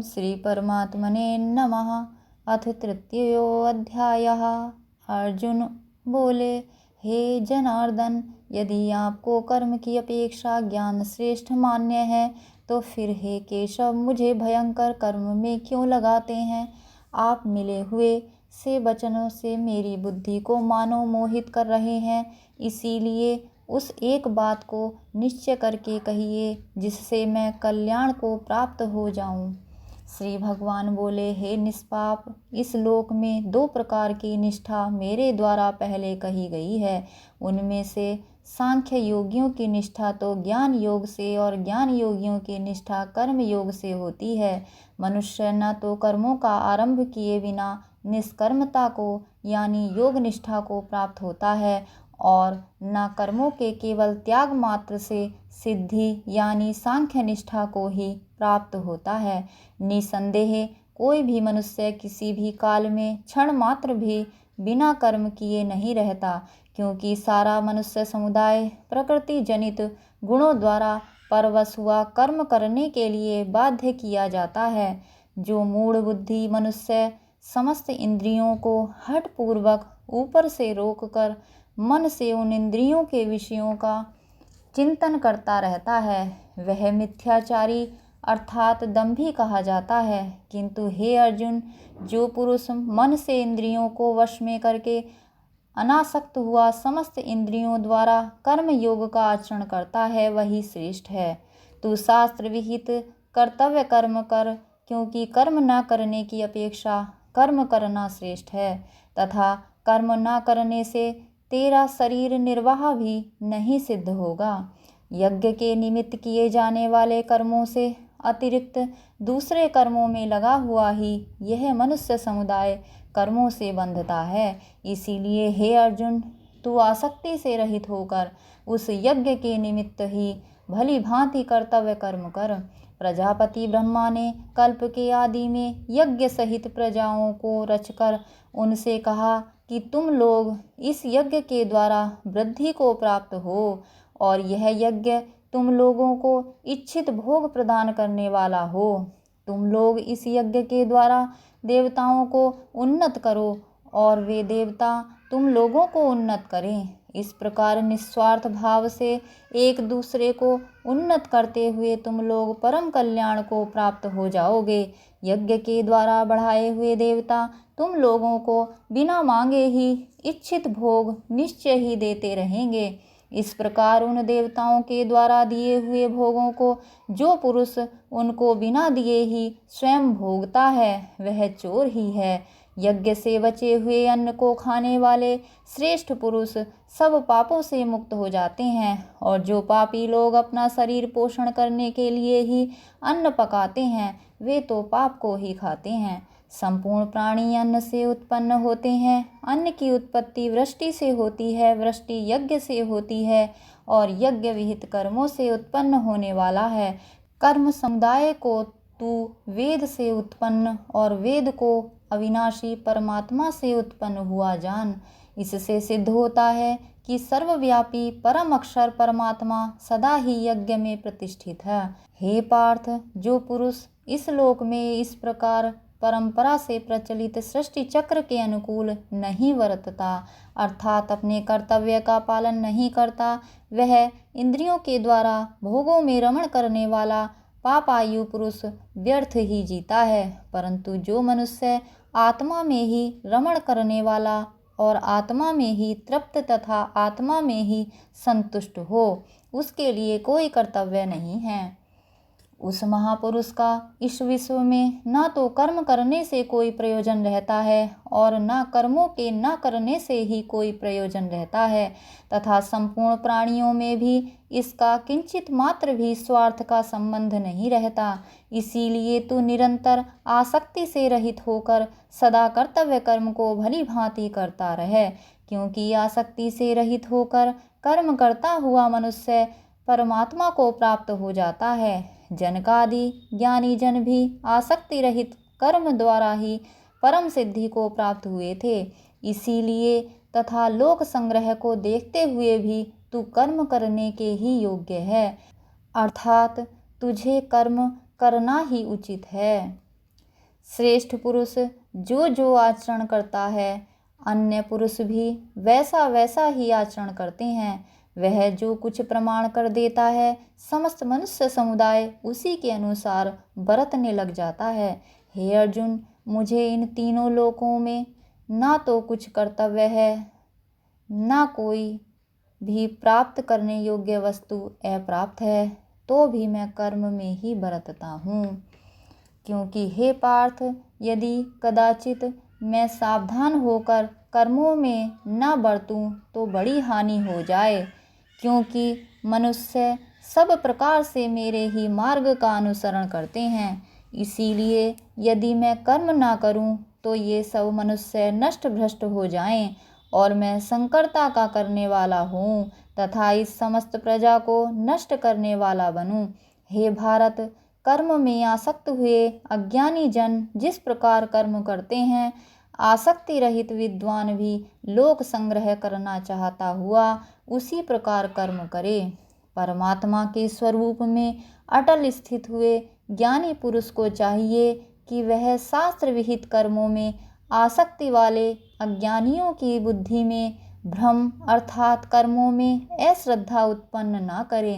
श्री परमात्मने नमः। अथ तृतीयोऽध्यायः। अर्जुन बोले, हे जनार्दन, यदि आपको कर्म की अपेक्षा ज्ञान श्रेष्ठ मान्य है तो फिर हे केशव मुझे भयंकर कर्म में क्यों लगाते हैं। आप मिले हुए से वचनों से मेरी बुद्धि को मानो मोहित कर रहे हैं, इसीलिए उस एक बात को निश्चय करके कहिए जिससे मैं कल्याण को प्राप्त हो जाऊं। श्री भगवान बोले, हे निष्पाप, इस लोक में 2 प्रकार की निष्ठा मेरे द्वारा पहले कही गई है। उनमें से सांख्य योगियों की निष्ठा तो ज्ञान योग से और ज्ञान योगियों की निष्ठा कर्म योग से होती है। मनुष्य न तो कर्मों का आरंभ किए बिना निष्कर्मता को यानी योग निष्ठा को प्राप्त होता है और न कर्मों के केवल त्याग मात्र से सिद्धि यानी सांख्य निष्ठा को ही प्राप्त होता है। निसंदेह कोई भी मनुष्य किसी भी काल में क्षण मात्र भी बिना कर्म किए नहीं रहता, क्योंकि सारा मनुष्य समुदाय प्रकृति जनित गुणों द्वारा परवश हुआ कर्म करने के लिए बाध्य किया जाता है। जो मूढ़ बुद्धि मनुष्य समस्त इंद्रियों को हठपूर्वक ऊपर से रोककर मन से उन इंद्रियों के विषयों का चिंतन करता रहता है, वह मिथ्याचारी अर्थात दंभी कहा जाता है। किंतु हे अर्जुन, जो पुरुष मन से इंद्रियों को वश में करके अनासक्त हुआ समस्त इंद्रियों द्वारा कर्म योग का आचरण करता है, वही श्रेष्ठ है। तू शास्त्र विहित कर्तव्य कर्म कर, क्योंकि कर्म न करने की अपेक्षा कर्म करना श्रेष्ठ है, तथा कर्म न करने से तेरा शरीर निर्वाह भी नहीं सिद्ध होगा। यज्ञ के निमित्त किए जाने वाले कर्मों से अतिरिक्त दूसरे कर्मों में लगा हुआ ही यह मनुष्य समुदाय कर्मों से बंधता है। इसीलिए हे अर्जुन, तू आसक्ति से रहित होकर उस यज्ञ के निमित्त ही भली भांति कर्तव्य कर्म कर। प्रजापति ब्रह्मा ने कल्प के आदि में यज्ञ सहित प्रजाओं को रचकर उनसे कहा कि तुम लोग इस यज्ञ के द्वारा वृद्धि को प्राप्त हो, और यह यज्ञ तुम लोगों को इच्छित भोग प्रदान करने वाला हो। तुम लोग इस यज्ञ के द्वारा देवताओं को उन्नत करो और वे देवता तुम लोगों को उन्नत करें। इस प्रकार निस्वार्थ भाव से एक दूसरे को उन्नत करते हुए तुम लोग परम कल्याण को प्राप्त हो जाओगे। यज्ञ के द्वारा बढ़ाए हुए देवता तुम लोगों को बिना मांगे ही इच्छित भोग निश्चय ही देते रहेंगे। इस प्रकार उन देवताओं के द्वारा दिए हुए भोगों को जो पुरुष उनको बिना दिए ही स्वयं भोगता है, वह चोर ही है। यज्ञ से बचे हुए अन्न को खाने वाले श्रेष्ठ पुरुष सब पापों से मुक्त हो जाते हैं, और जो पापी लोग अपना शरीर पोषण करने के लिए ही अन्न पकाते हैं, वे तो पाप को ही खाते हैं। संपूर्ण प्राणी अन्न से उत्पन्न होते हैं। अन्न की उत्पत्ति वृष्टि से होती है, वृष्टि यज्ञ से होती है, और यज्ञ विहित कर्मों से उत्पन्न होने वाला है। कर्म समुदाय को तू वेद से उत्पन्न और वेद को अविनाशी परमात्मा से उत्पन्न हुआ जान। इससे सिद्ध होता है कि सर्वव्यापी परम अक्षर परमात्मा सदा ही यज्ञ में प्रतिष्ठित है। हे पार्थ, जो पुरुष इस लोक में इस प्रकार परंपरा से प्रचलित सृष्टि चक्र के अनुकूल नहीं वर्तता, अर्थात अपने कर्तव्य का पालन नहीं करता, वह इंद्रियों के द्वारा भोगों में रमण करने वाला पापायु पुरुष व्यर्थ ही जीता है। परंतु जो मनुष्य आत्मा में ही रमण करने वाला और आत्मा में ही तृप्त तथा आत्मा में ही संतुष्ट हो, उसके लिए कोई कर्तव्य नहीं है। उस महापुरुष का इस विश्व में न तो कर्म करने से कोई प्रयोजन रहता है और न कर्मों के न करने से ही कोई प्रयोजन रहता है, तथा संपूर्ण प्राणियों में भी इसका किंचित मात्र भी स्वार्थ का संबंध नहीं रहता। इसीलिए तू निरंतर आसक्ति से रहित होकर सदा कर्तव्य कर्म को भली भांति करता रहे, क्योंकि आसक्ति से रहित होकर कर्म करता हुआ मनुष्य परमात्मा को प्राप्त हो जाता है। जनकादि ज्ञानी जन भी आसक्ति रहित कर्म द्वारा ही परम सिद्धि को प्राप्त हुए थे। इसीलिए तथा लोक संग्रह को देखते हुए भी तू कर्म करने के ही योग्य है, अर्थात तुझे कर्म करना ही उचित है। श्रेष्ठ पुरुष जो जो आचरण करता है, अन्य पुरुष भी वैसा वैसा ही आचरण करते हैं। वह जो कुछ प्रमाण कर देता है, समस्त मनुष्य समुदाय उसी के अनुसार बरतने लग जाता है। हे अर्जुन, मुझे इन तीनों लोकों में ना तो कुछ कर्तव्य है, ना कोई भी प्राप्त करने योग्य वस्तु अप्राप्त है, तो भी मैं कर्म में ही बरतता हूँ। क्योंकि हे पार्थ, यदि कदाचित मैं सावधान होकर कर्मों में न बरतूं तो बड़ी हानि हो जाए। क्योंकि मनुष्य सब प्रकार से मेरे ही मार्ग का अनुसरण करते हैं, इसीलिए यदि मैं कर्म ना करूं तो ये सब मनुष्य नष्ट भ्रष्ट हो जाएं और मैं संकरता का करने वाला हूँ तथा इस समस्त प्रजा को नष्ट करने वाला बनूं। हे भारत, कर्म में आसक्त हुए अज्ञानी जन जिस प्रकार कर्म करते हैं, आसक्ति रहित विद्वान भी लोक संग्रह करना चाहता हुआ उसी प्रकार कर्म करे। परमात्मा के स्वरूप में अटल स्थित हुए ज्ञानी पुरुष को चाहिए कि वह शास्त्र विहित कर्मों में आसक्ति वाले अज्ञानियों की बुद्धि में भ्रम अर्थात कर्मों में अश्रद्धा उत्पन्न न करे,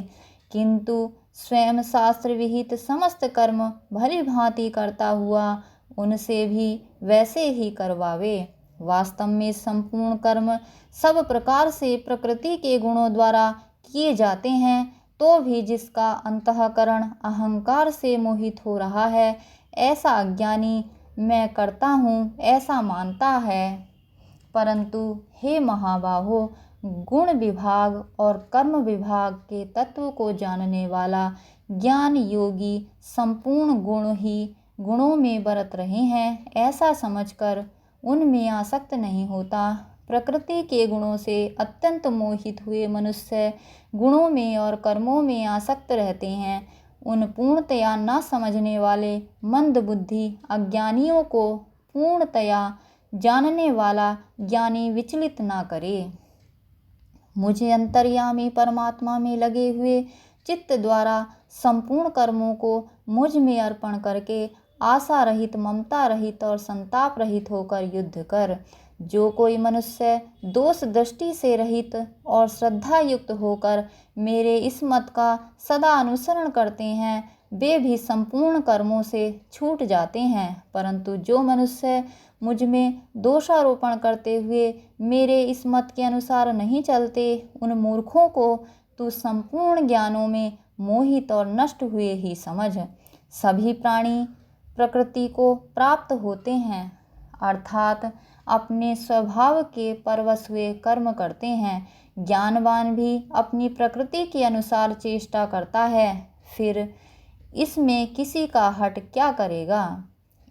किंतु स्वयं शास्त्र विहित समस्त कर्म भली भांति करता हुआ उनसे भी वैसे ही करवावे। वास्तव में संपूर्ण कर्म सब प्रकार से प्रकृति के गुणों द्वारा किए जाते हैं, तो भी जिसका अंतःकरण अहंकार से मोहित हो रहा है, ऐसा अज्ञानी मैं करता हूँ ऐसा मानता है। परंतु हे महाबाहो, गुण विभाग और कर्म विभाग के तत्व को जानने वाला ज्ञान योगी संपूर्ण गुणों में बरत रहे हैं, ऐसा समझकर उनमें आसक्त नहीं होता। प्रकृति के गुणों से अत्यंत मोहित हुए मनुष्य गुणों में और कर्मों में आसक्त रहते हैं। उन पूर्णतया न समझने वाले मंद बुद्धि अज्ञानियों को पूर्णतया जानने वाला ज्ञानी विचलित ना करे। मुझे अंतर्यामी परमात्मा में लगे हुए चित्त द्वारा संपूर्ण कर्मों को मुझ में अर्पण करके आशा रहित, ममता रहित और संताप रहित होकर युद्ध कर। जो कोई मनुष्य दोष दृष्टि से रहित और श्रद्धा युक्त होकर मेरे इस मत का सदा अनुसरण करते हैं, वे भी संपूर्ण कर्मों से छूट जाते हैं। परंतु जो मनुष्य मुझ में दोषारोपण करते हुए मेरे इस मत के अनुसार नहीं चलते, उन मूर्खों को तू संपूर्ण ज्ञानों में मोहित और नष्ट हुए ही समझ। सभी प्राणी प्रकृति को प्राप्त होते हैं, अर्थात अपने स्वभाव के परवश हुए कर्म करते हैं। ज्ञानवान भी अपनी प्रकृति के अनुसार चेष्टा करता है, फिर इसमें किसी का हट क्या करेगा।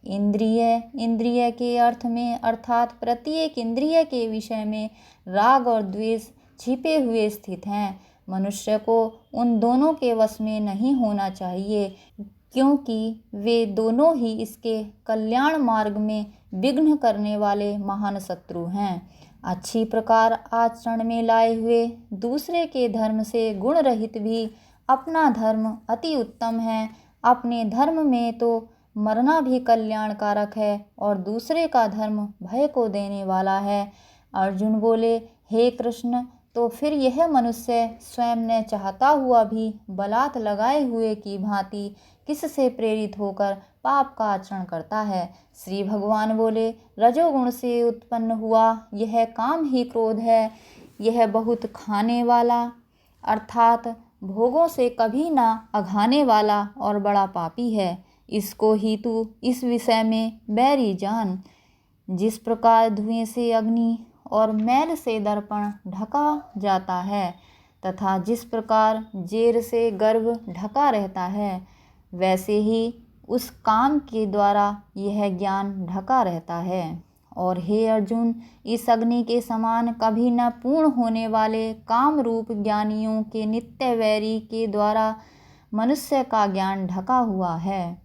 इंद्रिय के अर्थ में अर्थात प्रत्येक इंद्रिय के विषय में राग और द्वेष छिपे हुए स्थित हैं। मनुष्य को उन दोनों के वश में नहीं होना चाहिए, क्योंकि वे दोनों ही इसके कल्याण मार्ग में विघ्न करने वाले महान शत्रु हैं। अच्छी प्रकार आचरण में लाए हुए दूसरे के धर्म से गुण रहित भी अपना धर्म अति उत्तम है। अपने धर्म में तो मरना भी कल्याणकारक है और दूसरे का धर्म भय को देने वाला है। अर्जुन बोले, हे कृष्ण, तो फिर यह मनुष्य स्वयं ने चाहता हुआ भी बलात् लगाए हुए की भांति किससे प्रेरित होकर पाप का आचरण करता है। श्री भगवान बोले, रजोगुण से उत्पन्न हुआ यह काम ही क्रोध है। यह बहुत खाने वाला अर्थात भोगों से कभी ना अघाने वाला और बड़ा पापी है। इसको ही तू इस विषय में बैरी जान। जिस प्रकार धुएं से अग्नि और मैल से दर्पण ढका जाता है तथा जिस प्रकार जेर से गर्भ ढका रहता है, वैसे ही उस काम के द्वारा यह ज्ञान ढका रहता है। और हे अर्जुन, इस अग्नि के समान कभी न पूर्ण होने वाले काम रूप ज्ञानियों के नित्य वैरी के द्वारा मनुष्य का ज्ञान ढका हुआ है।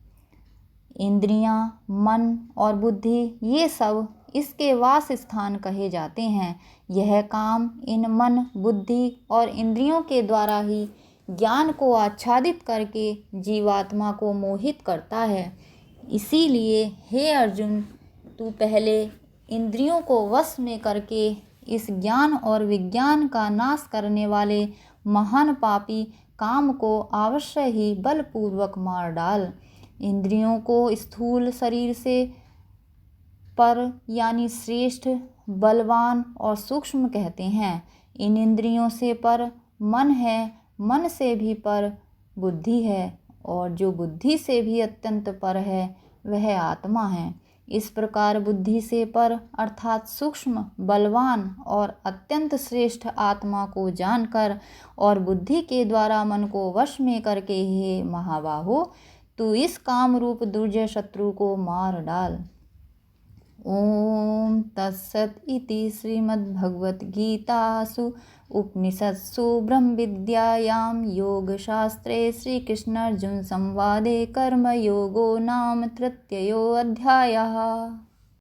इंद्रियां, मन और बुद्धि ये सब इसके वास स्थान कहे जाते हैं। यह काम इन मन, बुद्धि और इंद्रियों के द्वारा ही ज्ञान को आच्छादित करके जीवात्मा को मोहित करता है। इसीलिए हे अर्जुन, तू पहले इंद्रियों को वश में करके इस ज्ञान और विज्ञान का नाश करने वाले महान पापी काम को अवश्य ही बलपूर्वक मार डाल। इंद्रियों को स्थूल शरीर से पर यानी श्रेष्ठ, बलवान और सूक्ष्म कहते हैं। इन इंद्रियों से पर मन है, मन से भी पर बुद्धि है, और जो बुद्धि से भी अत्यंत पर है वह आत्मा है। इस प्रकार बुद्धि से पर अर्थात सूक्ष्म, बलवान और अत्यंत श्रेष्ठ आत्मा को जानकर और बुद्धि के द्वारा मन को वश में करके, हे महाबाहो, तू इस काम रूप दुर्जय शत्रु को मार डाल। ओम तत्सत इति श्रीमद्भगवद्गीतासु उपनिषत्सु ब्रह्मविद्यायां योगशास्त्रे श्रीकृष्णार्जुनसंवादे कर्मयोगो नाम तृतीयोऽध्यायः।